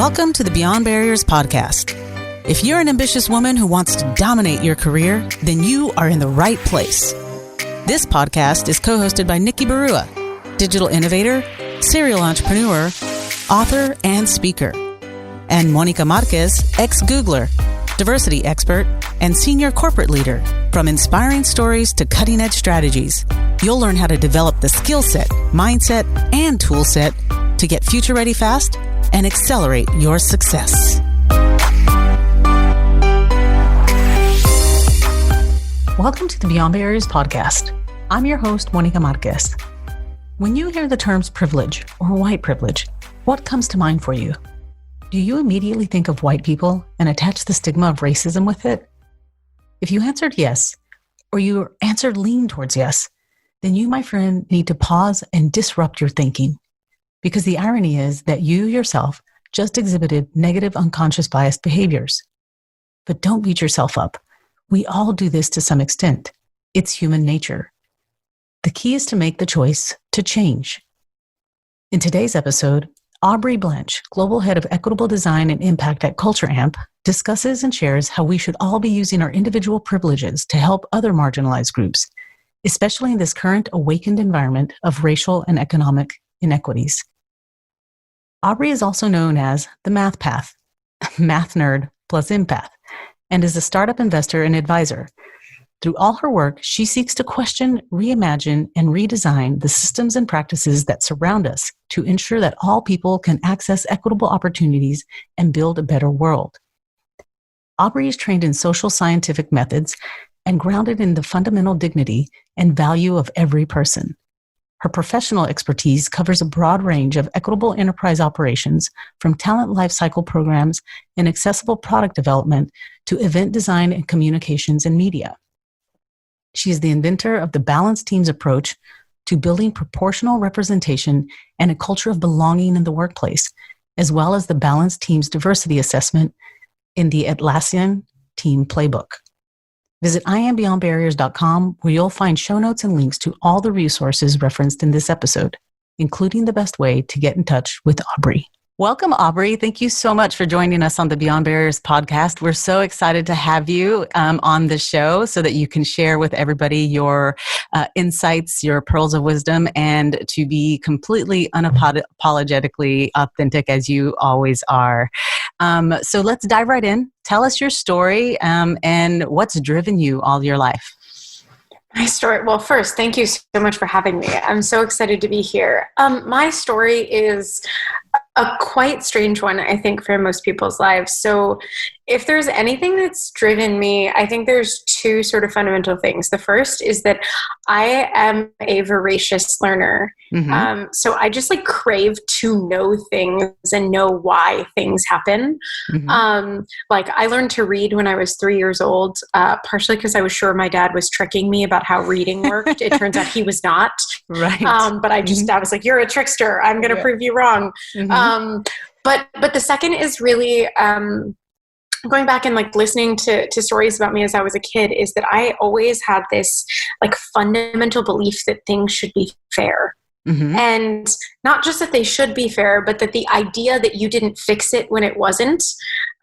Welcome to the Beyond Barriers podcast. If you're an ambitious woman who wants to dominate your career, then you are in the right place. This podcast is co-hosted by Nikki Barua, digital innovator, serial entrepreneur, author, and speaker, and Monica Marquez, ex-Googler, diversity expert, and senior corporate leader. From inspiring stories to cutting-edge strategies, you'll learn how to develop the skill set, mindset, and tool set to get future-ready fast and accelerate your success. Welcome to the Beyond Barriers podcast. I'm your host, Monica Marquez. When you hear the terms privilege or white privilege, what comes to mind for you? Do you immediately think of white people and attach the stigma of racism with it? If you answered yes, or you answered lean towards yes, then you, my friend, need to pause and disrupt your thinking. Because the irony is that you yourself just exhibited negative unconscious biased behaviors. But don't beat yourself up. We all do this to some extent. It's human nature. The key is to make the choice to change. In today's episode, Aubrey Blanche, Global Head of Equitable Design and Impact at Culture Amp, discusses and shares how we should all be using our individual privileges to help other marginalized groups, especially in this current awakened environment of racial and economic inequities. Aubrey is also known as the Math Path, math nerd plus empath, and is a startup investor and advisor. Through all her work, she seeks to question, reimagine, and redesign the systems and practices that surround us to ensure that all people can access equitable opportunities and build a better world. Aubrey is trained in social scientific methods and grounded in the fundamental dignity and value of every person. Her professional expertise covers a broad range of equitable enterprise operations, from talent lifecycle programs and accessible product development to event design and communications and media. She is the inventor of the balanced teams approach to building proportional representation and a culture of belonging in the workplace, as well as the balanced teams diversity assessment in the Atlassian Team Playbook. Visit iambeyondbarriers.com, where you'll find show notes and links to all the resources referenced in this episode, including the best way to get in touch with Aubrey. Welcome, Aubrey. Thank you so much for joining us on the Beyond Barriers podcast. We're so excited to have you on the show so that you can share with everybody your insights, your pearls of wisdom, and to be completely unapologetically authentic as you always are. So let's dive right in. Tell us your story and what's driven you all your life. My story. Well, first, thank you so much for having me. I'm so excited to be here. My story is a quite strange one, I think, for most people's lives. So if there's anything that's driven me, I think there's two sort of fundamental things. The first is that I am a voracious learner. Mm-hmm. So I just crave to know things and know why things happen. Mm-hmm. I learned to read when I was 3 years old, partially because I was sure my dad was tricking me about how reading worked. It turns out he was not. Right. But I just, mm-hmm. I was like, you're a trickster. I'm going to prove you wrong. Mm-hmm. But the second is really, going back and listening to stories about me as I was a kid, is that I always had this fundamental belief that things should be fair. Mm-hmm. And not just that they should be fair, but that the idea that you didn't fix it when it wasn't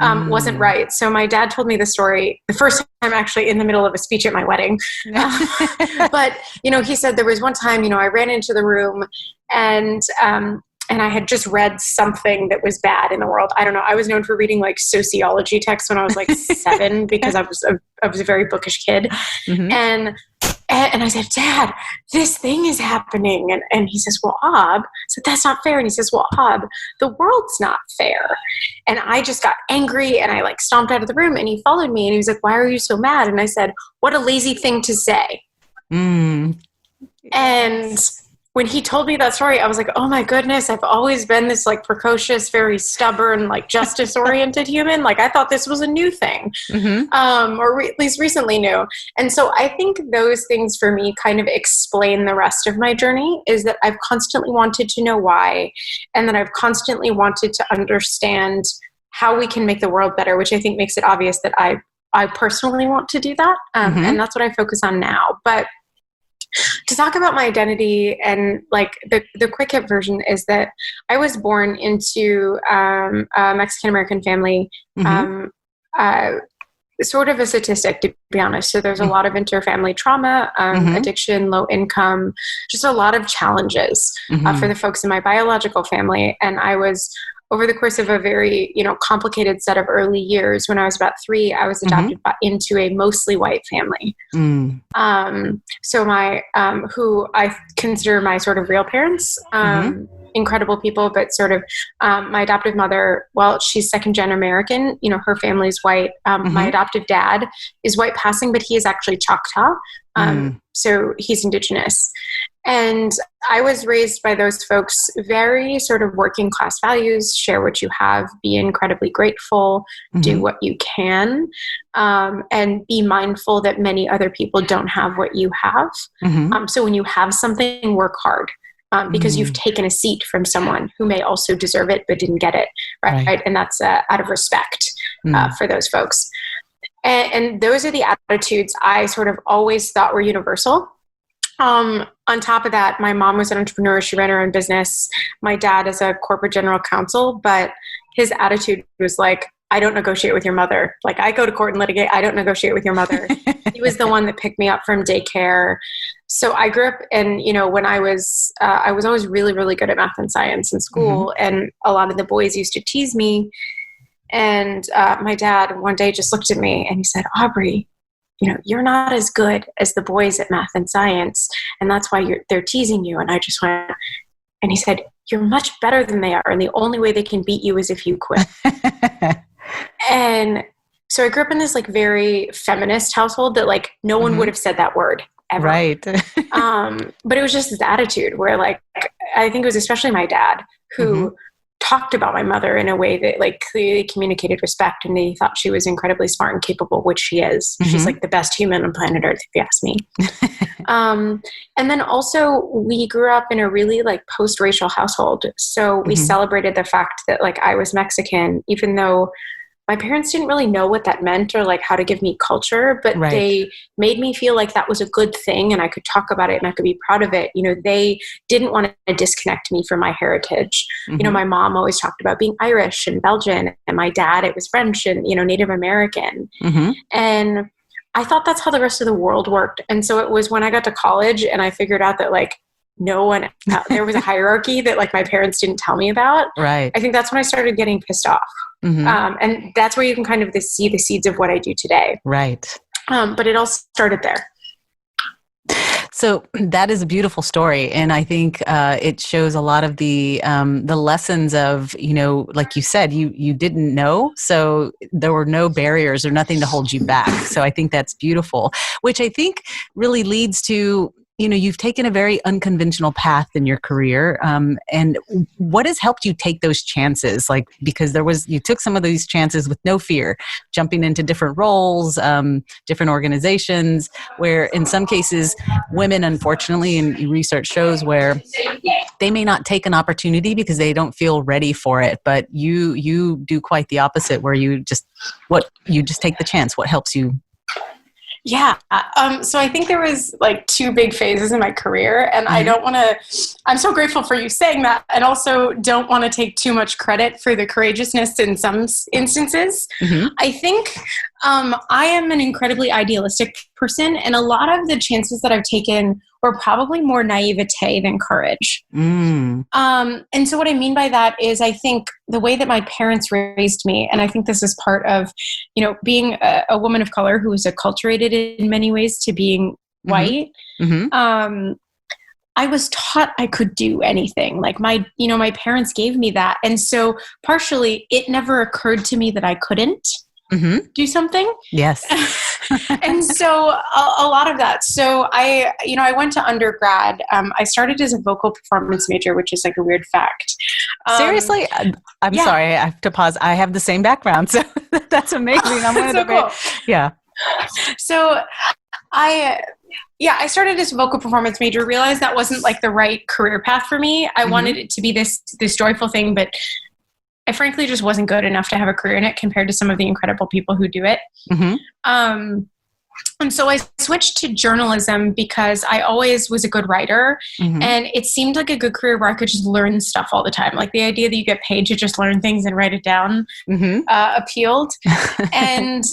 right. So my dad told me the story the first time, actually in the middle of a speech at my wedding. But, he said there was one time, I ran into the room and I had just read something that was bad in the world. I don't know. I was known for reading sociology texts when I was 7 because I was a very bookish kid. Mm-hmm. And I said, Dad, this thing is happening. And he says, well, Ob, I said, that's not fair. And he says, well, Ob, the world's not fair. And I just got angry and I stomped out of the room, and he followed me and he was like, why are you so mad? And I said, what a lazy thing to say. Mm. And when he told me that story, I was like, oh my goodness, I've always been this precocious, very stubborn, justice-oriented human. I thought this was a new thing, mm-hmm. Or at least recently new. And so I think those things for me kind of explain the rest of my journey, is that I've constantly wanted to know why, and that I've constantly wanted to understand how we can make the world better, which I think makes it obvious that I personally want to do that. Mm-hmm. And that's what I focus on now. But To talk about my identity, and like the quick hit version is that I was born into a Mexican American family, sort of a statistic, to be honest. So there's a lot of interfamily trauma, addiction, low income, just a lot of challenges for the folks in my biological family. And I was, over the course of a very, complicated set of early years, when I was about 3, I was adopted into a mostly white family. So my, who I consider my sort of real parents, incredible people, but sort of my adoptive mother, well, she's second-gen American, her family's white. My adoptive dad is white passing, but he is actually Choctaw. So he's indigenous. And I was raised by those folks, very sort of working class values: share what you have, be incredibly grateful, do what you can, and be mindful that many other people don't have what you have. So when you have something, work hard. Because you've taken a seat from someone who may also deserve it but didn't get it, right? And that's out of respect for those folks. And those are the attitudes I sort of always thought were universal. On top of that, my mom was an entrepreneur. She ran her own business. My dad is a corporate general counsel, but his attitude was like, I don't negotiate with your mother. Like, I go to court and litigate. I don't negotiate with your mother. He was the one that picked me up from daycare. So I grew up, and when I was always really, really good at math and science in school, and a lot of the boys used to tease me. And my dad one day just looked at me and he said, Aubrey, you're not as good as the boys at math and science, and that's why they're teasing you. And I just went, and he said, you're much better than they are, and the only way they can beat you is if you quit. And so I grew up in this like very feminist household that like no one would have said that word ever. Right. But it was just this attitude where like, I think it was especially my dad who talked about my mother in a way that like clearly communicated respect, and they thought she was incredibly smart and capable, which she is. She's like the best human on planet Earth, if you ask me. And then also we grew up in a really like post-racial household. So we celebrated the fact that like I was Mexican, even though my parents didn't really know what that meant or like how to give me culture, but they made me feel like that was a good thing and I could talk about it and I could be proud of it. They didn't want to disconnect me from my heritage. My mom always talked about being Irish and Belgian, and my dad, it was French and, Native American. And I thought that's how the rest of the world worked. And so it was when I got to college and I figured out that like there was a hierarchy that like my parents didn't tell me about. Right. I think that's when I started getting pissed off. And that's where you can kind of see the seeds of what I do today. Right. But it all started there. So that is a beautiful story. And I think it shows a lot of the lessons of, like you said, you didn't know. So there were no barriers or nothing to hold you back. So I think that's beautiful, which I think really leads to, you've taken a very unconventional path in your career. And what has helped you take those chances? Like, because you took some of these chances with no fear, jumping into different roles, different organizations, where in some cases, women, unfortunately, and research shows where they may not take an opportunity because they don't feel ready for it. But you do quite the opposite, where you just take the chance. What helps you? Yeah. So I think there was like 2 big phases in my career, and I'm so grateful for you saying that, and also don't want to take too much credit for the courageousness in some instances. I think I am an incredibly idealistic person, and a lot of the chances that I've taken were probably more naivete than courage. And so what I mean by that is I think the way that my parents raised me, and I think this is part of, being a woman of color who is acculturated in many ways to being white, I was taught I could do anything. Like my parents gave me that. And so partially it never occurred to me that I couldn't do something. Yes. And so a lot of that. So I went to undergrad. I started as a vocal performance major, which is like a weird fact. Seriously? I'm sorry. I have to pause. I have the same background. So that's amazing. I'm one of the cool. Yeah. So I started as a vocal performance major, realized that wasn't like the right career path for me. I wanted it to be this joyful thing, but I frankly just wasn't good enough to have a career in it compared to some of the incredible people who do it. And so I switched to journalism because I always was a good writer, and it seemed like a good career where I could just learn stuff all the time. Like the idea that you get paid to just learn things and write it down appealed. And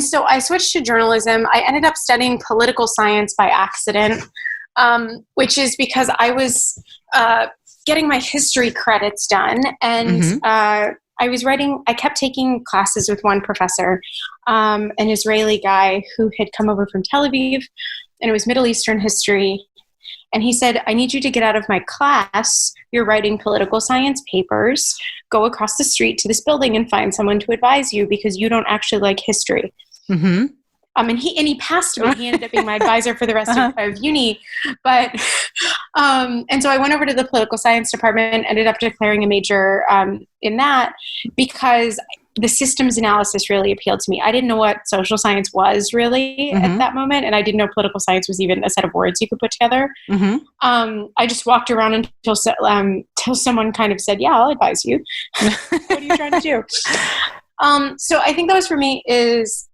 so I switched to journalism. I ended up studying political science by accident, which is because I was getting my history credits done, and I kept taking classes with one professor, an Israeli guy who had come over from Tel Aviv, and it was Middle Eastern history. And he said, I need you to get out of my class. You're writing political science papers. Go across the street to this building and find someone to advise you because you don't actually like history. And he passed me. He ended up being my advisor for the rest of uni. But, and so I went over to the political science department, ended up declaring a major in that because the systems analysis really appealed to me. I didn't know what social science was really at that moment. And I didn't know political science was even a set of words you could put together. I just walked around until someone kind of said, yeah, I'll advise you. What are you trying to do? So I think that was for me is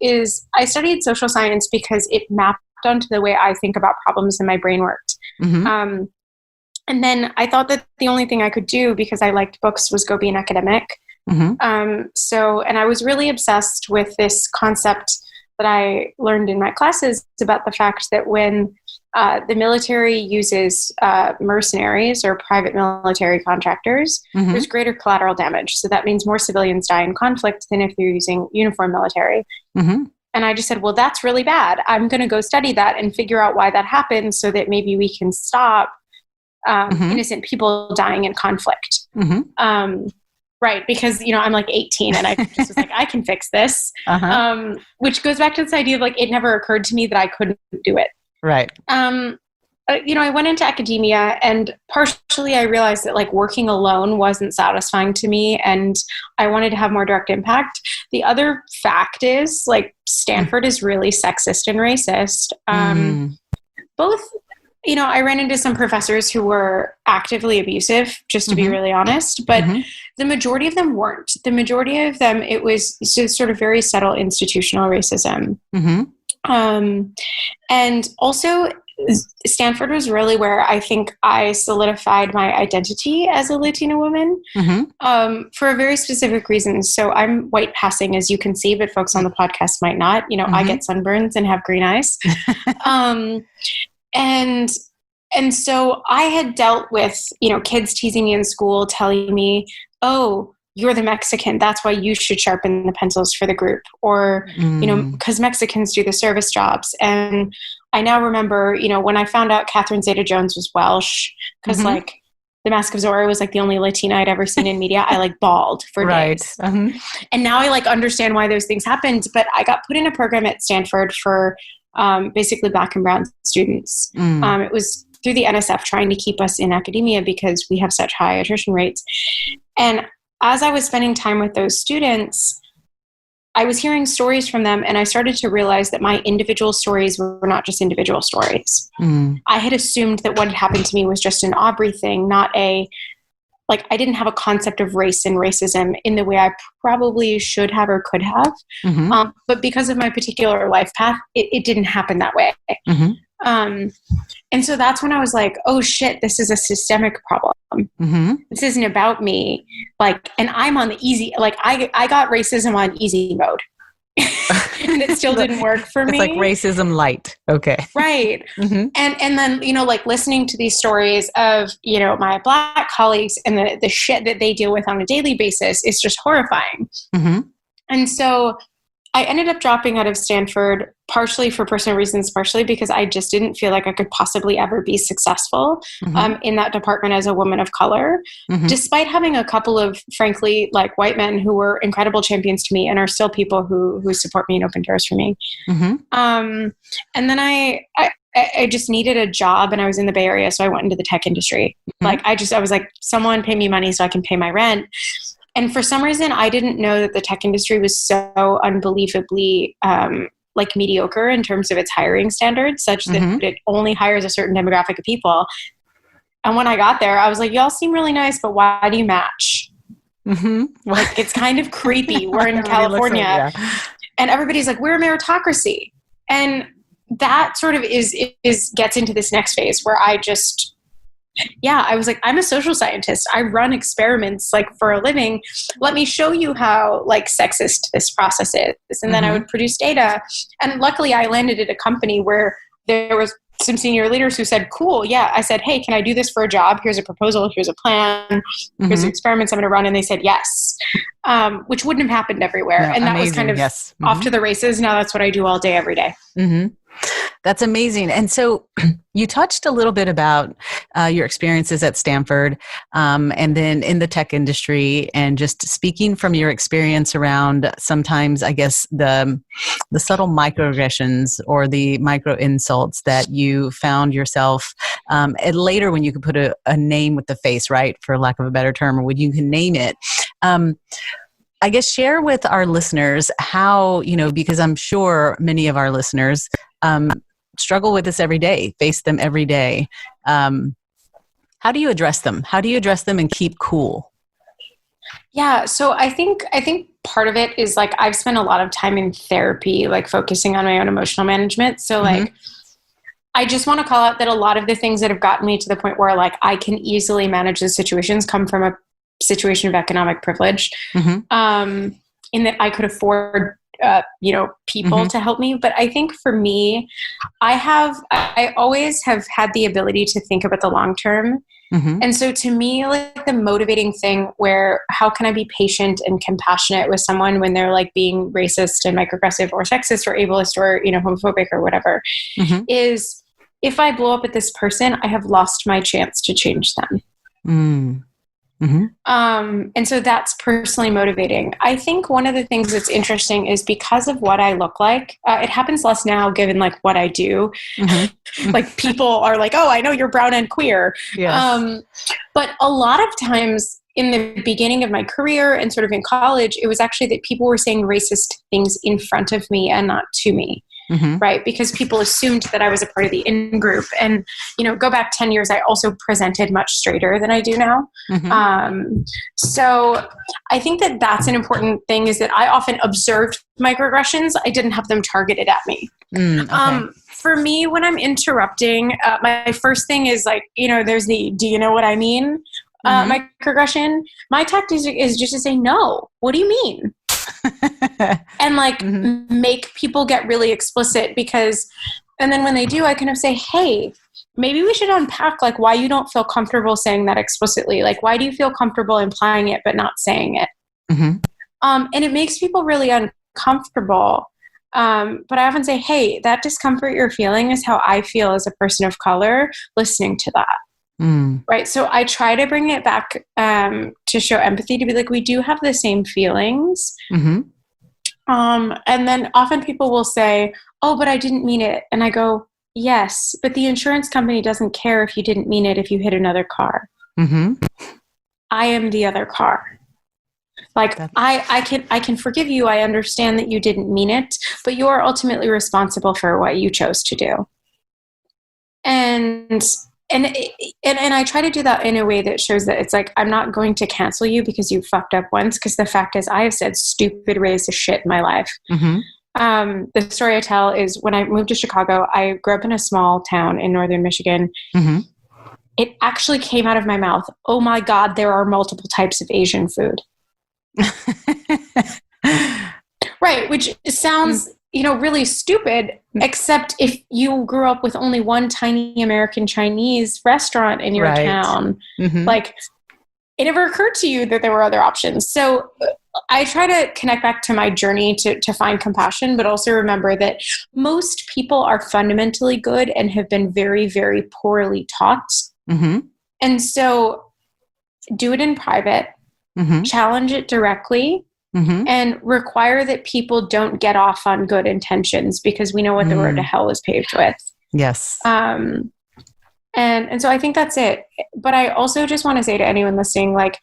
I studied social science because it mapped onto the way I think about problems and my brain worked. And then I thought that the only thing I could do because I liked books was go be an academic. And I was really obsessed with this concept that I learned in my classes about the fact that when the military uses mercenaries or private military contractors, there's greater collateral damage. So that means more civilians die in conflict than if you're using uniform military. And I just said, well, that's really bad. I'm going to go study that and figure out why that happens so that maybe we can stop innocent people dying in conflict. Right. Because, I'm like 18 and I just was like, I can fix this. Which goes back to this idea of like, it never occurred to me that I couldn't do it. Right. I went into academia and partially I realized that like working alone wasn't satisfying to me and I wanted to have more direct impact. The other fact is like Stanford is really sexist and racist. Both, I ran into some professors who were actively abusive, just to be really honest, but the majority of them weren't. The majority of them, it was just sort of very subtle institutional racism. And also Stanford was really where I think I solidified my identity as a Latina woman for a very specific reason. So I'm white passing, as you can see, but folks on the podcast might not. I get sunburns and have green eyes. And so I had dealt with, kids teasing me in school, telling me, oh, you're the Mexican. That's why you should sharpen the pencils for the group. Or, because Mexicans do the service jobs. And I now remember, when I found out Catherine Zeta-Jones was Welsh, because like The Mask of Zorro was like the only Latina I'd ever seen in media, I like bawled for days. And now I like understand why those things happened. But I got put in a program at Stanford for basically Black and brown students. It was through the NSF trying to keep us in academia because we have such high attrition rates. And as I was spending time with those students, I was hearing stories from them and I started to realize that my individual stories were not just individual stories. I had assumed that what had happened to me was just an Aubrey thing, not I didn't have a concept of race and racism in the way I probably should have or could have. But because of my particular life path, it didn't happen that way. And so that's when I was like, oh shit, this is a systemic problem. This isn't about me. And I'm on the easy, I got racism on easy mode and it still didn't work for me. It's like racism light. Okay. Right. And then, listening to these stories of, my Black colleagues and the shit that they deal with on a daily basis is just horrifying. And so I ended up dropping out of Stanford partially for personal reasons, partially because I just didn't feel like I could possibly ever be successful in that department as a woman of color, despite having a couple of, frankly, white men who were incredible champions to me and are still people who support me and open doors for me. And then I just needed a job and I was in the Bay Area, so I went into the tech industry. I was like, someone pay me money so I can pay my rent. And for some reason, I didn't know that the tech industry was so unbelievably mediocre in terms of its hiring standards, such that it only hires a certain demographic of people. And when I got there, I was like, y'all seem really nice, but why do you match? It's kind of creepy. We're in California. And everybody's like, we're a meritocracy. And that sort of gets into this next phase where I was like, I'm a social scientist. I run experiments like for a living. Let me show you how like sexist this process is. And then I would produce data. And luckily I landed at a company where there was some senior leaders who said, cool. Yeah. I said, hey, can I do this for a job? Here's a proposal. Here's a plan. Here's the experiments I'm going to run. And they said, yes, which wouldn't have happened everywhere. No, and that amazing. was kind of yes. off to the races. Now that's what I do all day, every day. That's amazing. And so you touched a little bit about your experiences at Stanford and then in the tech industry, and just speaking from your experience around sometimes, I guess, the subtle microaggressions or the micro insults that you found yourself and later when you could put a name with the face, right, for lack of a better term, or when you can name it. I guess share with our listeners how, because I'm sure many of our listeners struggle with this every day, face them every day. How do you address them? How do you address them and keep cool? Yeah. So I think part of it is like, I've spent a lot of time in therapy, like focusing on my own emotional management. So like, I just want to call out that a lot of the things that have gotten me to the point where like I can easily manage the situations come from a situation of economic privilege, in that I could afford people to help me. But I think for me, I always have had the ability to think about the long term. And so to me, like the motivating thing where how can I be patient and compassionate with someone when they're like being racist and microaggressive or sexist or ableist or, homophobic or whatever, is if I blow up at this person, I have lost my chance to change them. And so that's personally motivating. I think one of the things that's interesting is because of what I look like, it happens less now given like what I do. Like people are like, oh, I know you're brown and queer. Yes. But a lot of times in the beginning of my career and sort of in college, it was actually that people were saying racist things in front of me and not to me. Right? Because people assumed that I was a part of the in-group. And, go back 10 years, I also presented much straighter than I do now. So I think that that's an important thing, is that I often observed microaggressions. I didn't have them targeted at me. For me, when I'm interrupting, my first thing is like, there's the, do you know what I mean? Microaggression. My tactic is just to say, no, what do you mean? And like make people get really explicit and then when they do, I kind of say, hey, maybe we should unpack like why you don't feel comfortable saying that explicitly. Like, why do you feel comfortable implying it, but not saying it? And it makes people really uncomfortable. But I often say, hey, that discomfort you're feeling is how I feel as a person of color listening to that. Right. So I try to bring it back to show empathy, to be like, we do have the same feelings. And then often people will say, oh, but I didn't mean it. And I go, yes, but the insurance company doesn't care if you didn't mean it if you hit another car. I am the other car. Like I can forgive you. I understand that you didn't mean it, but you are ultimately responsible for what you chose to do. And I try to do that in a way that shows that it's like, I'm not going to cancel you because you fucked up once. Because the fact is, I have said stupid, racist shit in my life. The story I tell is when I moved to Chicago, I grew up in a small town in northern Michigan. It actually came out of my mouth, oh my God, there are multiple types of Asian food. Right, which sounds really stupid, except if you grew up with only one tiny American Chinese restaurant in your town, like it never occurred to you that there were other options. So I try to connect back to my journey to find compassion, but also remember that most people are fundamentally good and have been very, very poorly taught. And so do it in private, challenge it directly, and require that people don't get off on good intentions, because we know what the road to hell is paved with. Yes. And so I think that's it. But I also just want to say to anyone listening, like,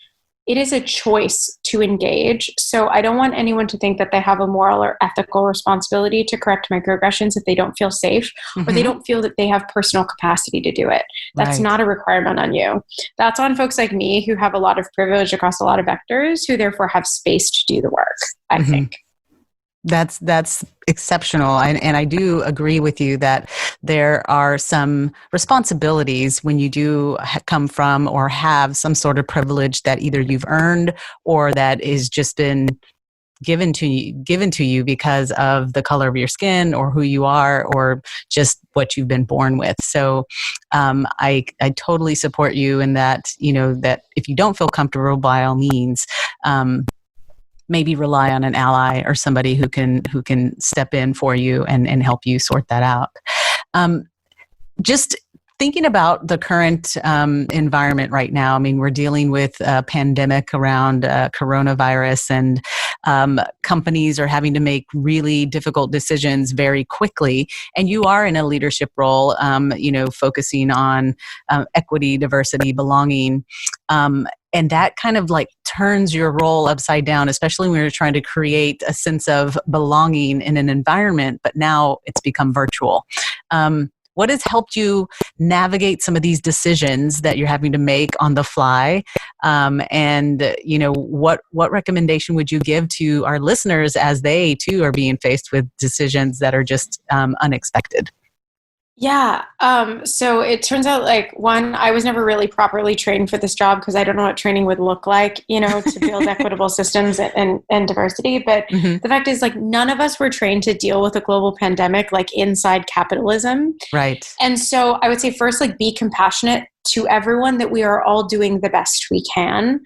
it is a choice to engage. So I don't want anyone to think that they have a moral or ethical responsibility to correct microaggressions if they don't feel safe or they don't feel that they have personal capacity to do it. That's not a requirement on you. That's on folks like me who have a lot of privilege across a lot of vectors, who therefore have space to do the work, I think. That's exceptional. And I do agree with you that there are some responsibilities when you do come from or have some sort of privilege that either you've earned or that is just been given to you because of the color of your skin or who you are or just what you've been born with. So I totally support you in that, that if you don't feel comfortable, by all means, maybe rely on an ally or somebody who can step in for you and help you sort that out. Just thinking about the current environment right now, I mean, we're dealing with a pandemic around coronavirus, and companies are having to make really difficult decisions very quickly. And you are in a leadership role, focusing on equity, diversity, belonging. And that kind of like turns your role upside down, especially when you're trying to create a sense of belonging in an environment, but now it's become virtual. What has helped you navigate some of these decisions that you're having to make on the fly? What recommendation would you give to our listeners as they too are being faced with decisions that are just unexpected? Yeah. So it turns out one, I was never really properly trained for this job because I don't know what training would look like, to build equitable systems and diversity. But the fact is none of us were trained to deal with a global pandemic, inside capitalism. Right. And so I would say first, be compassionate to everyone, that we are all doing the best we can.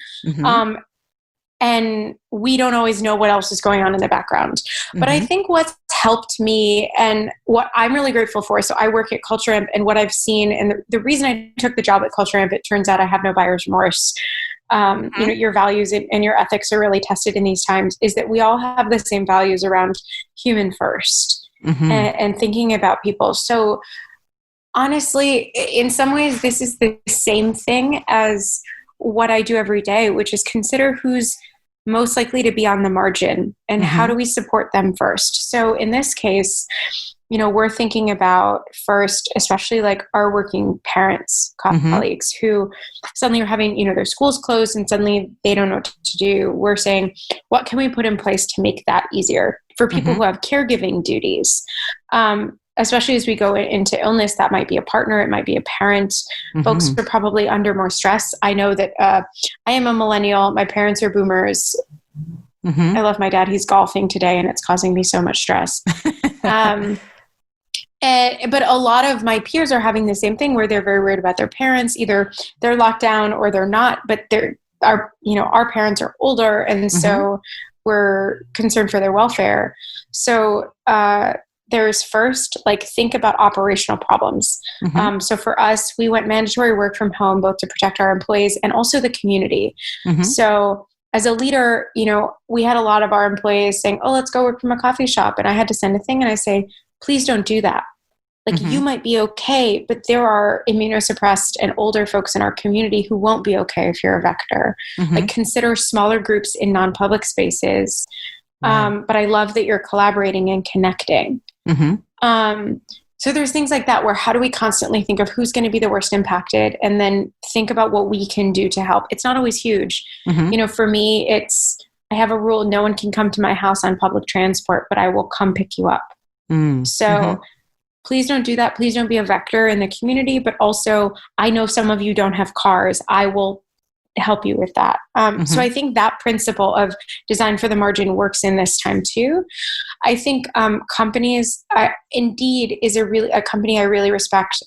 And we don't always know what else is going on in the background. But I think what's helped me and what I'm really grateful for, so I work at Culture Amp, and what I've seen, and the reason I took the job at Culture Amp, it turns out I have no buyer's remorse. Your values and your ethics are really tested in these times, is that we all have the same values around human first and thinking about people. So honestly, in some ways, this is the same thing as what I do every day, which is consider who's most likely to be on the margin and how do we support them first. So in this case, we're thinking about first, especially our working parents, colleagues who suddenly are having, their schools closed and suddenly they don't know what to do. We're saying, what can we put in place to make that easier for people who have caregiving duties? Especially as we go into illness, that might be a partner, it might be a parent. Folks are probably under more stress. I know that I am a millennial. My parents are boomers. I love my dad. He's golfing today and it's causing me so much stress. But a lot of my peers are having the same thing where they're very worried about their parents. Either they're locked down or they're not, but our parents are older. And so we're concerned for their welfare. So, there's first, think about operational problems. So for us, we went mandatory work from home, both to protect our employees and also the community. So as a leader, we had a lot of our employees saying, oh, let's go work from a coffee shop. And I had to send a thing and I say, please don't do that. You might be okay, but there are immunosuppressed and older folks in our community who won't be okay if you're a vector. Consider smaller groups in non-public spaces. But I love that you're collaborating and connecting. So there's things like that where how do we constantly think of who's going to be the worst impacted and then think about what we can do to help. It's not always huge. For me, I have a rule, no one can come to my house on public transport, but I will come pick you up. So please don't do that. Please don't be a vector in the community, but also I know some of you don't have cars. I will help you with that. So I think that principle of design for the margin works in this time too. I think companies, Indeed is a company I really respect.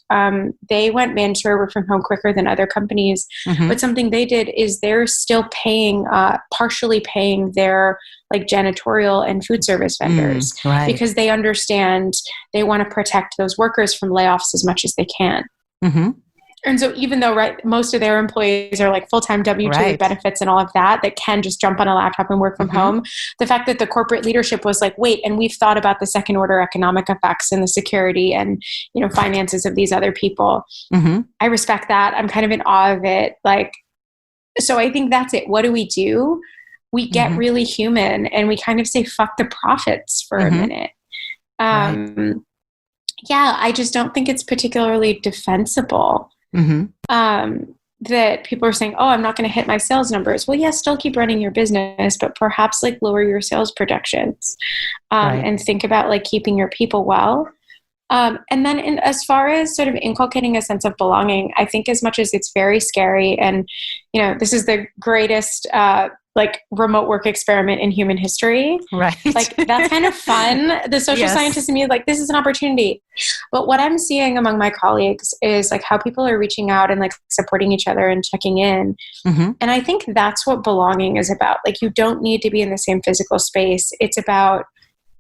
They went mandatory work from home quicker than other companies, but something they did is they're still partially paying their janitorial and food service vendors because they understand they want to protect those workers from layoffs as much as they can. And so even though, most of their employees are full-time W-2 with benefits and all of that can just jump on a laptop and work from home, the fact that the corporate leadership was wait, and we've thought about the second order economic effects and the security and, finances of these other people. I respect that. I'm kind of in awe of it. So I think that's it. What do? We get really human and we kind of say, fuck the profits for a minute. Yeah, I just don't think it's particularly defensible. that people are saying, oh, I'm not going to hit my sales numbers. Well, yes, still keep running your business, but perhaps like lower your sales projections, Right. and think about like keeping your people well. And then as far as sort of inculcating a sense of belonging, I think as much as it's very scary and, this is the greatest, like remote work experiment in human history. Right. Like that's kind of fun. The social scientist in me, like this is an opportunity. But what I'm seeing among my colleagues is like how people are reaching out and like supporting each other and checking in. Mm-hmm. And I think that's what belonging is about. Like you don't need to be in the same physical space. It's about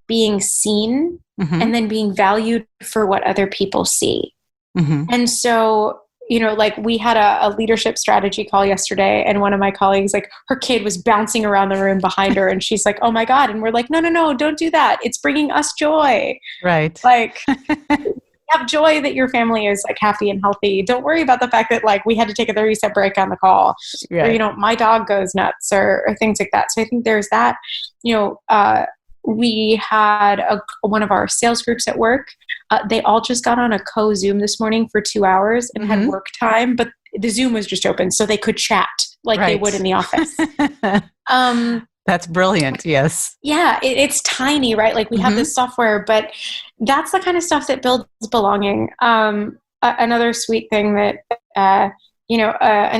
being seen and then being valued for what other people see. Mm-hmm. And so, like we had a leadership strategy call yesterday, and one of my colleagues, like her kid was bouncing around the room behind her, and she's like, oh my God. And we're like, no, don't do that. It's bringing us joy. Right. Like have joy that your family is like happy and healthy. Don't worry about the fact that like we had to take a 30-step break on the call, Right. or, my dog goes nuts or things like that. So I think there's that, we had one of our sales groups at work. They all just got on a co-Zoom this morning for 2 hours and had work time, but the Zoom was just open so they could chat like they would in the office. That's brilliant. Yes. Yeah, it's tiny, right? Like we have this software, but that's the kind of stuff that builds belonging. Another sweet thing that, an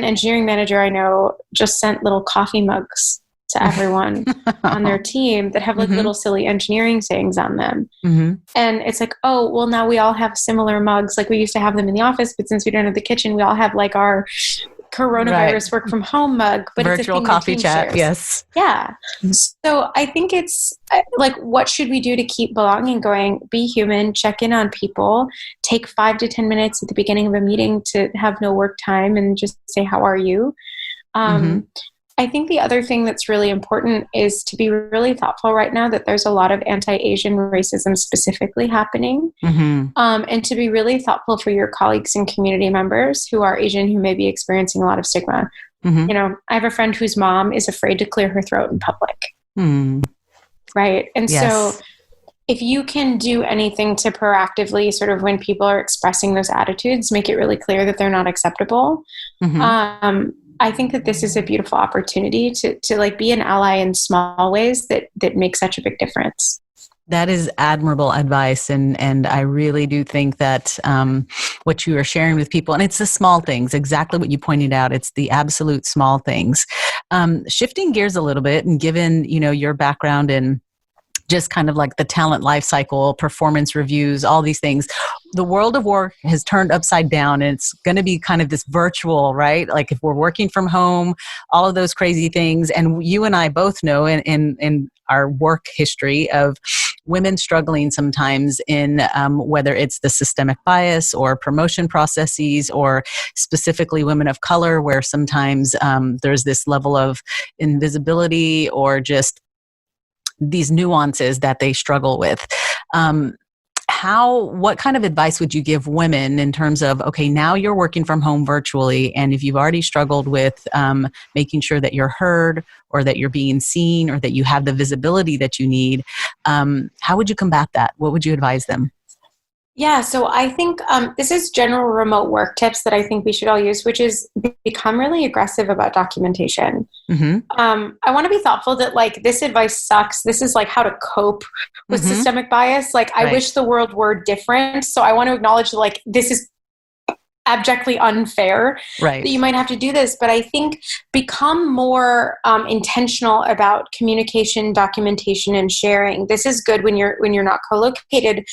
engineering manager I know just sent little coffee mugs to everyone on their team that have like little silly engineering sayings on them. And it's like, oh, well, now we all have similar mugs. Like we used to have them in the office, but since we don't have the kitchen, we all have like our coronavirus work from home mug, but virtual it's coffee chat. shares. Yes. Yeah. So I think it's like, what should we do to keep belonging going? Be human, check in on people, take 5 to 10 minutes at the beginning of a meeting to have no work time and just say, how are you? I think the other thing that's really important is to be really thoughtful right now that there's a lot of anti-Asian racism specifically happening, and to be really thoughtful for your colleagues and community members who are Asian who may be experiencing a lot of stigma. I have a friend whose mom is afraid to clear her throat in public. Right. And so if you can do anything to proactively sort of when people are expressing those attitudes, make it really clear that they're not acceptable. I think that this is a beautiful opportunity to like be an ally in small ways that make such a big difference. That is admirable advice. And I really do think that what you are sharing with people, and it's the small things, exactly what you pointed out. It's the absolute small things. Shifting gears a little bit and given, your background in just kind of like the talent life cycle, performance reviews, all these things. The world of work has turned upside down and it's going to be kind of this virtual, right? Like if we're working from home, all of those crazy things. And you and I both know in our work history of women struggling sometimes in whether it's the systemic bias or promotion processes, or specifically women of color, where sometimes there's this level of invisibility or just these nuances that they struggle with. What kind of advice would you give women in terms of, okay, now you're working from home virtually, and if you've already struggled with making sure that you're heard or that you're being seen or that you have the visibility that you need, how would you combat that? What would you advise them? Yeah, so I think this is general remote work tips that I think we should all use, which is become really aggressive about documentation. I want to be thoughtful that like this advice sucks. This is like how to cope with systemic bias. Like I wish the world were different. So I want to acknowledge that, like this is abjectly unfair that you might have to do this, but I think become more intentional about communication, documentation, and sharing. This is good when you're not co-located,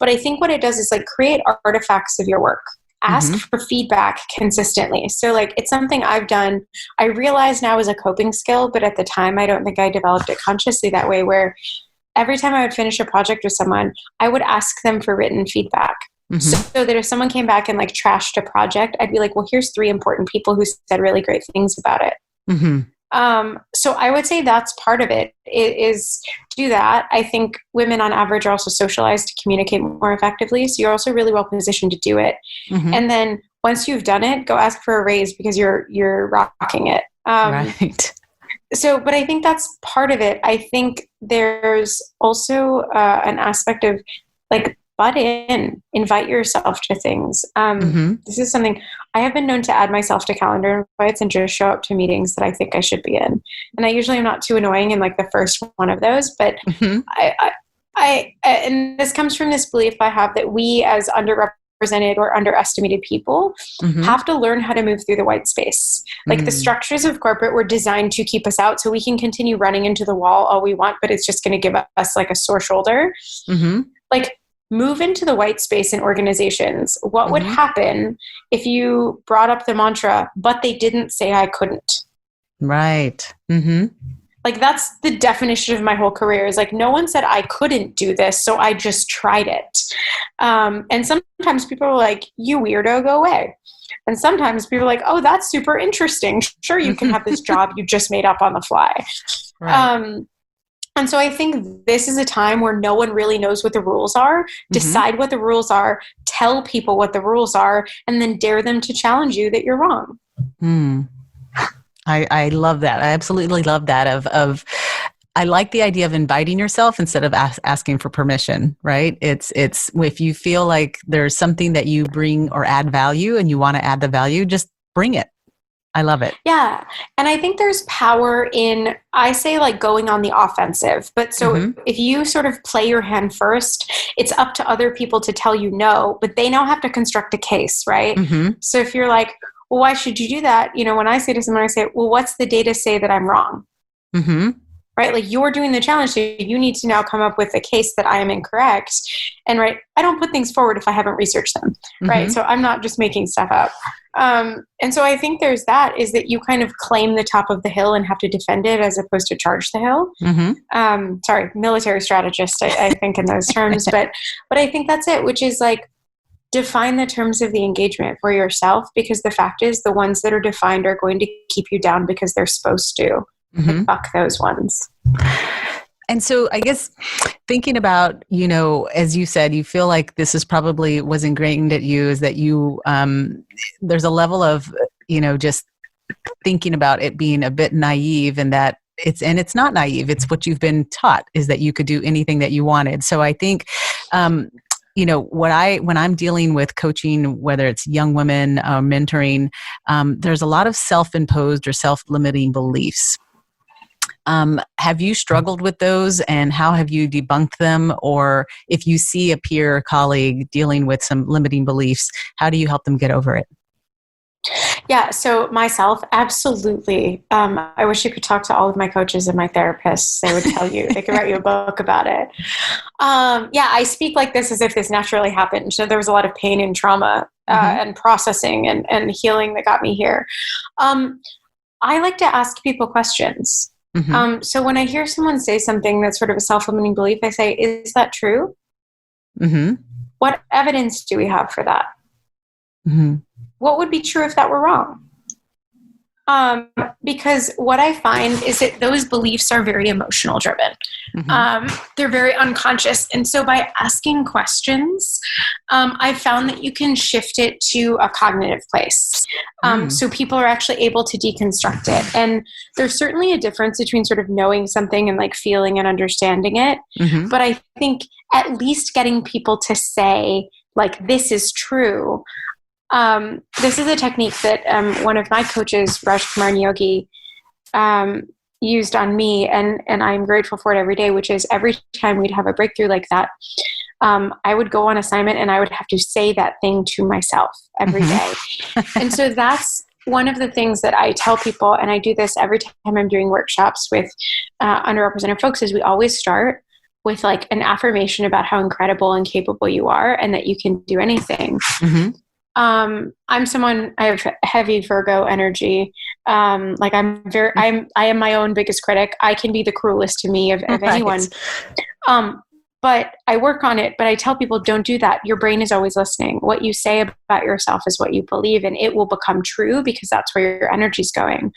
but I think what it does is like create artifacts of your work. Ask for feedback consistently. So like it's something I've done. I realize now as a coping skill, but at the time I don't think I developed it consciously that way, where every time I would finish a project with someone, I would ask them for written feedback. So that if someone came back and like trashed a project, I'd be like, well, here's 3 important people who said really great things about it. So I would say that's part of it, is do that. I think women on average are also socialized to communicate more effectively. So you're also really well positioned to do it. And then once you've done it, go ask for a raise because you're rocking it. So, but I think that's part of it. I think there's also an aspect of like butt in, invite yourself to things. This is something I have been known to add myself to calendar invites and just show up to meetings that I think I should be in. And I usually am not too annoying in like the first one of those, but and this comes from this belief I have that we as underrepresented or underestimated people have to learn how to move through the white space. Like the structures of corporate were designed to keep us out so we can continue running into the wall all we want, but it's just going to give us like a sore shoulder. Like move into the white space in organizations. What would happen if you brought up the mantra, but they didn't say I couldn't? Right. Like that's the definition of my whole career is like, no one said I couldn't do this. So I just tried it. And sometimes people are like, you weirdo, go away. And sometimes people are like, oh, that's super interesting. Sure. You can have this job you just made up on the fly. Right. And so I think this is a time where no one really knows what the rules are. Decide what the rules are, tell people what the rules are, and then dare them to challenge you that you're wrong. I love that. I absolutely love that of I like the idea of inviting yourself instead of asking for permission, right? It's if you feel like there's something that you bring or add value and you want to add the value, just bring it. I love it. Yeah. And I think there's power in, I say like going on the offensive, but so if you sort of play your hand first, it's up to other people to tell you no, but they now have to construct a case, right? So if you're like, well, why should you do that? You know, when I say to someone, I say, well, what's the data say that I'm wrong? Right? Like you're doing the challenge. So you need to now come up with a case that I am incorrect. And right, I don't put things forward if I haven't researched them. Right. So I'm not just making stuff up. And so I think there's that is that you kind of claim the top of the hill and have to defend it as opposed to charge the hill. Sorry, military strategist, I think in those terms, but I think that's it, which is like, define the terms of the engagement for yourself, because the fact is the ones that are defined are going to keep you down because they're supposed to. Like, fuck those ones. And so I guess thinking about, you know, as you said, you feel like this is probably was ingrained at you is that you, there's a level of, you know, just thinking about it being a bit naive and that it's not naive. It's what you've been taught is that you could do anything that you wanted. So I think, you know, when I'm dealing with coaching, whether it's young women, mentoring, there's a lot of self-imposed or self-limiting beliefs. Have you struggled with those and how have you debunked them? Or if you see a peer colleague dealing with some limiting beliefs, how do you help them get over it? Yeah, so myself, absolutely. I wish you could talk to all of my coaches and my therapists. They would tell you, they could write you a book about it. Yeah, I speak like this as if this naturally happened. So there was a lot of pain and trauma and processing and healing that got me here. I like to ask people questions. So when I hear someone say something that's sort of a self-limiting belief, I say, is that true? What evidence do we have for that? What would be true if that were wrong? Because what I find is that those beliefs are very emotional driven. They're very unconscious. And so by asking questions, I've found that you can shift it to a cognitive place. So people are actually able to deconstruct it. And there's certainly a difference between sort of knowing something and like feeling and understanding it. But I think at least getting people to say like, this is true. This is a technique that one of my coaches, Rajkumar Yogi, used on me, and I'm grateful for it every day, which is every time we'd have a breakthrough like that, I would go on assignment and I would have to say that thing to myself every day. And so that's one of the things that I tell people, and I do this every time I'm doing workshops with underrepresented folks, is we always start with like an affirmation about how incredible and capable you are and that you can do anything. I'm someone, I have heavy Virgo energy. Like I am my own biggest critic. I can be the cruelest to me of anyone. But I work on it, but I tell people don't do that. Your brain is always listening. What you say about yourself is what you believe, and it will become true because that's where your energy is going.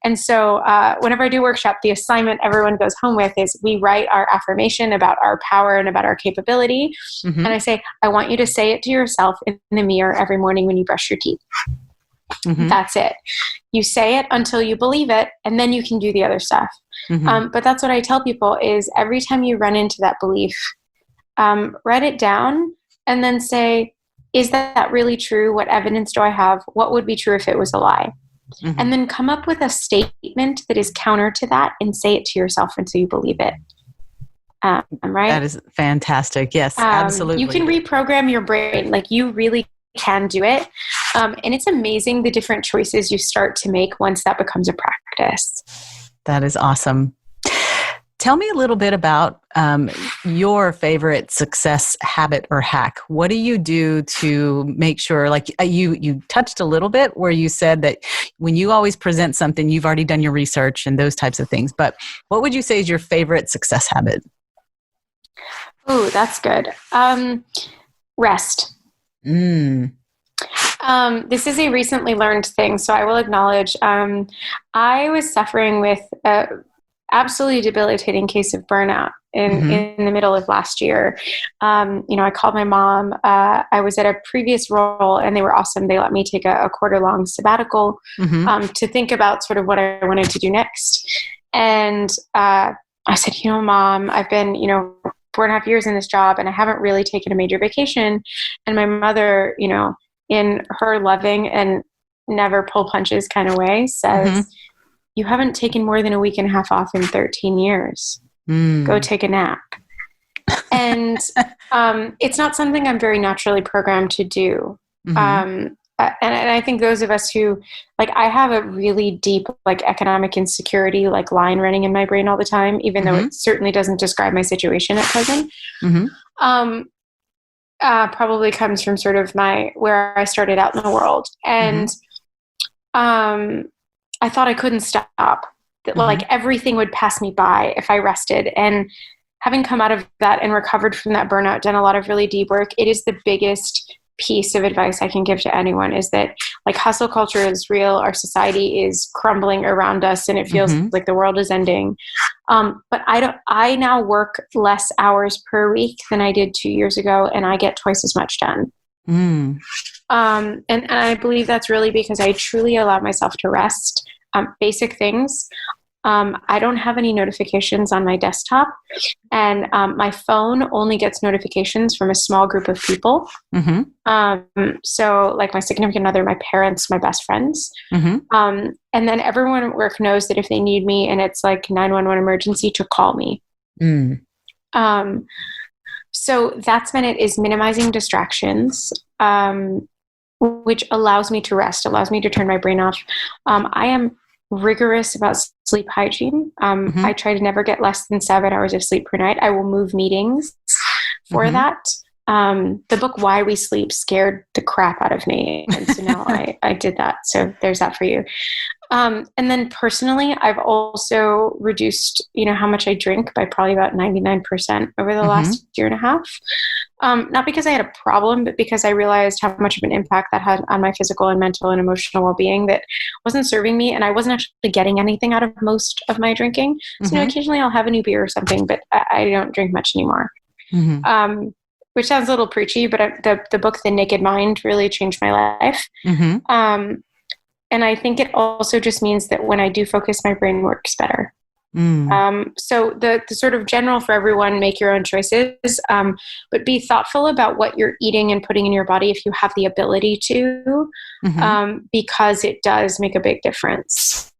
And so whenever I do workshop, the assignment everyone goes home with is we write our affirmation about our power and about our capability. And I say, I want you to say it to yourself in the mirror every morning when you brush your teeth. That's it. You say it until you believe it, and then you can do the other stuff. But that's what I tell people is every time you run into that belief, write it down, and then say, is that really true? What evidence do I have? What would be true if it was a lie? Mm-hmm. And then come up with a statement that is counter to that and say it to yourself until you believe it. Right? That is fantastic. Yes, absolutely. You can reprogram your brain. Like, you really can do it. And it's amazing the different choices you start to make once that becomes a practice. That is awesome. Tell me a little bit about your favorite success habit or hack. What do you do to make sure, like you touched a little bit where you said that when you always present something, you've already done your research and those types of things. But what would you say is your favorite success habit? Oh, that's good. Rest. This is a recently learned thing, so I will acknowledge. I was suffering with absolutely debilitating case of burnout in the middle of last year. I called my mom. I was at a previous role and they were awesome. They let me take a quarter-long sabbatical to think about sort of what I wanted to do next. And I said, Mom, I've been, 4.5 years in this job and I haven't really taken a major vacation. And my mother, in her loving and never pull punches kind of way says, you haven't taken more than a week and a half off in 13 years. Go take a nap. And it's not something I'm very naturally programmed to do. And I think those of us who, like, I have a really deep, like, economic insecurity, like, line running in my brain all the time, even though it certainly doesn't describe my situation at present. Probably comes from sort of where I started out in the world. And I thought I couldn't stop, that like everything would pass me by if I rested. And having come out of that and recovered from that burnout, done a lot of really deep work, it is the biggest piece of advice I can give to anyone, is that, like, hustle culture is real. Our society is crumbling around us and it feels like the world is ending. But I now work less hours per week than I did 2 years ago, and I get twice as much done. And I believe that's really because I truly allow myself to rest. Basic things. I don't have any notifications on my desktop, and my phone only gets notifications from a small group of people. So, like, my significant other, my parents, my best friends. And then everyone at work knows that if they need me and it's like 911 emergency, to call me. So that's when it is minimizing distractions, which allows me to rest, allows me to turn my brain off. I am rigorous about sleep hygiene. I try to never get less than 7 hours of sleep per night. I will move meetings for that. The book Why We Sleep scared the crap out of me. And so now I did that. So there's that for you. And then personally, I've also reduced, how much I drink by probably about 99% over the last year and a half. Not because I had a problem, but because I realized how much of an impact that had on my physical and mental and emotional well-being that wasn't serving me. And I wasn't actually getting anything out of most of my drinking. So occasionally I'll have a new beer or something, but I don't drink much anymore. Which sounds a little preachy, but the book, The Naked Mind, really changed my life. And I think it also just means that when I do focus, my brain works better. So the sort of general for everyone, make your own choices, but be thoughtful about what you're eating and putting in your body if you have the ability to, because it does make a big difference.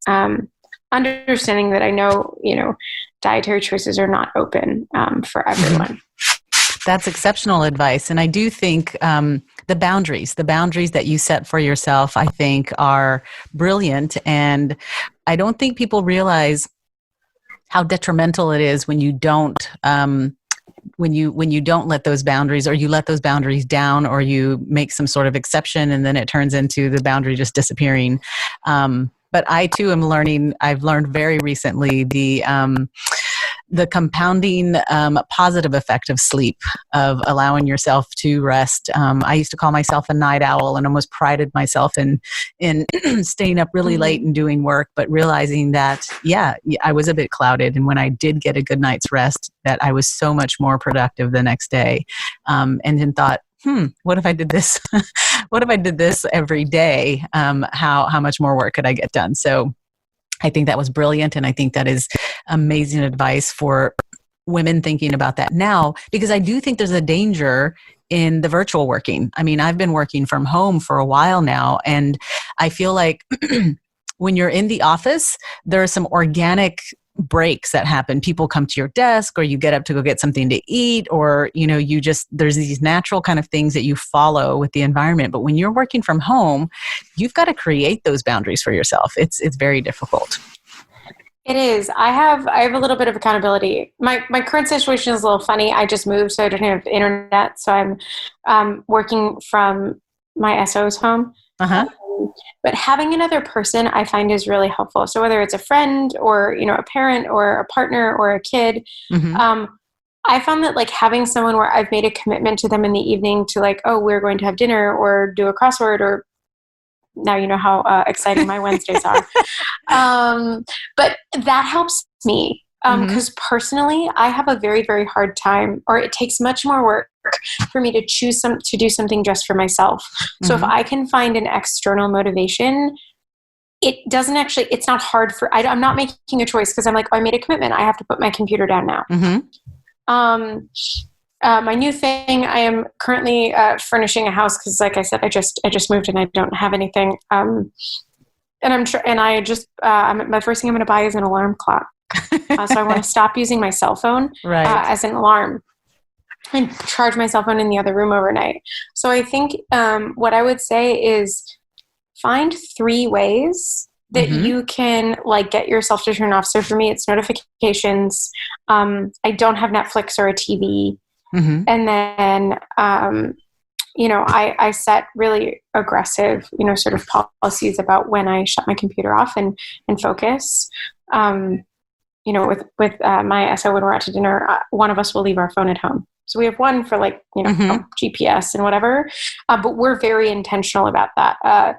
Understanding that I know, dietary choices are not open for everyone. That's exceptional advice. And I do think the boundaries that you set for yourself, I think, are brilliant. And I don't think people realize how detrimental it is when you don't when you don't let those boundaries, or you let those boundaries down, or you make some sort of exception and then it turns into the boundary just disappearing. But I too am learning. I've learned very recently the compounding positive effect of sleep, of allowing yourself to rest. I used to call myself a night owl and almost prided myself in staying up really late and doing work, but realizing that, I was a bit clouded. And when I did get a good night's rest, that I was so much more productive the next day. And then thought, what if I did this? What if I did this every day? How much more work could I get done? So I think that was brilliant. And I think that is amazing advice for women thinking about that now? Because I do think there's a danger in the virtual working. I mean, I've been working from home for a while now, and I feel like when you're in the office, there are some organic breaks that happen. People come to your desk, or you get up to go get something to eat, or, there's these natural kind of things that you follow with the environment. But when you're working from home, you've got to create those boundaries for yourself. It's very difficult. It is. I have a little bit of accountability. My current situation is a little funny. I just moved, so I don't have internet. So I'm working from my SO's home. Uh-huh. But having another person, I find, is really helpful. So whether it's a friend or, a parent or a partner or a kid, I found that like having someone where I've made a commitment to them in the evening to like, oh, we're going to have dinner or do a crossword, or now you know how exciting my Wednesdays are. But that helps me because personally, I have a very, very hard time, or it takes much more work for me to choose to do something just for myself. So if I can find an external motivation, it's not hard I'm not making a choice because I'm like, oh, I made a commitment. I have to put my computer down now. My new thing, I am currently furnishing a house because, like I said, I just moved and I don't have anything. My first thing I'm going to buy is an alarm clock. So I want to stop using my cell phone as an alarm and charge my cell phone in the other room overnight. So I think what I would say is find 3 ways that you can like get yourself to turn off. So for me, it's notifications. I don't have Netflix or a TV. And then, I set really aggressive, sort of policies about when I shut my computer off and focus. With my SO, when we're out to dinner, one of us will leave our phone at home. So we have one for like, GPS and whatever. But we're very intentional about that.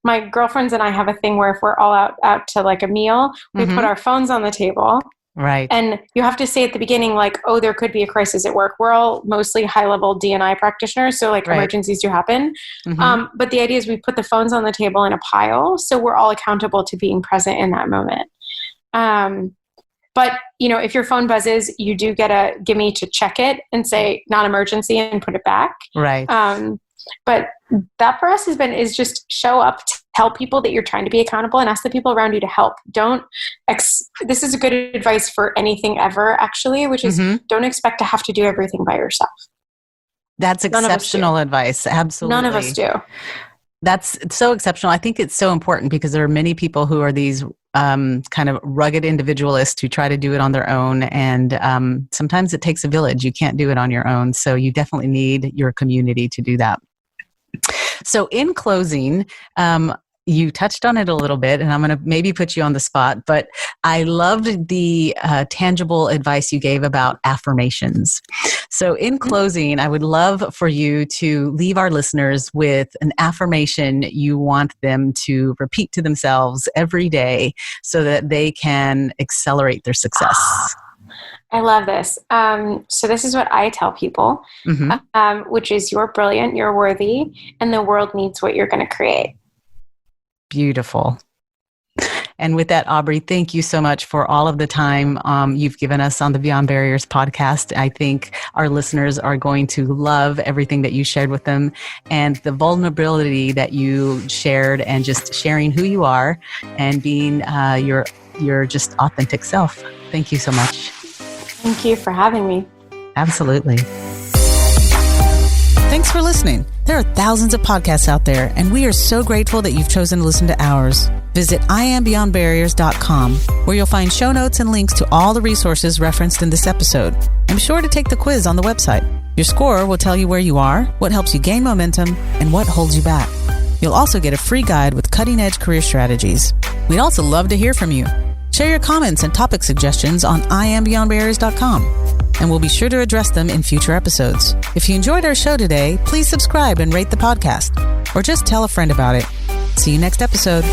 My girlfriends and I have a thing where if we're all out to like a meal, we put our phones on the table. Right. And you have to say at the beginning, like, oh, there could be a crisis at work. We're all mostly high-level D&I practitioners, so like emergencies do happen. But the idea is we put the phones on the table in a pile, so we're all accountable to being present in that moment. But, if your phone buzzes, you do get a gimme to check it and say, not emergency, and put it back. Right. But that for us is just show up, tell people that you're trying to be accountable, and ask the people around you to help. This is a good advice for anything ever, actually, which is don't expect to have to do everything by yourself. That's exceptional advice. Absolutely. None of us do. That's so exceptional. I think it's so important because there are many people who are these kind of rugged individualists who try to do it on their own. And sometimes it takes a village. You can't do it on your own. So you definitely need your community to do that. So in closing, you touched on it a little bit, and I'm going to maybe put you on the spot, but I loved the tangible advice you gave about affirmations. So in closing, I would love for you to leave our listeners with an affirmation you want them to repeat to themselves every day so that they can accelerate their success. I love this. So this is what I tell people, which is you're brilliant, you're worthy, and the world needs what you're going to create. Beautiful. And with that, Aubrey, thank you so much for all of the time you've given us on the Beyond Barriers podcast. I think our listeners are going to love everything that you shared with them and the vulnerability that you shared, and just sharing who you are and being your just authentic self. Thank you so much. Thank you for having me. Absolutely. Thanks for listening. There are thousands of podcasts out there, and we are so grateful that you've chosen to listen to ours. Visit IamBeyondBarriers.com, where you'll find show notes and links to all the resources referenced in this episode. And be sure to take the quiz on the website. Your score will tell you where you are, what helps you gain momentum, and what holds you back. You'll also get a free guide with cutting-edge career strategies. We'd also love to hear from you. Share your comments and topic suggestions on IamBeyondBarriers.com. And we'll be sure to address them in future episodes. If you enjoyed our show today, please subscribe and rate the podcast, or just tell a friend about it. See you next episode.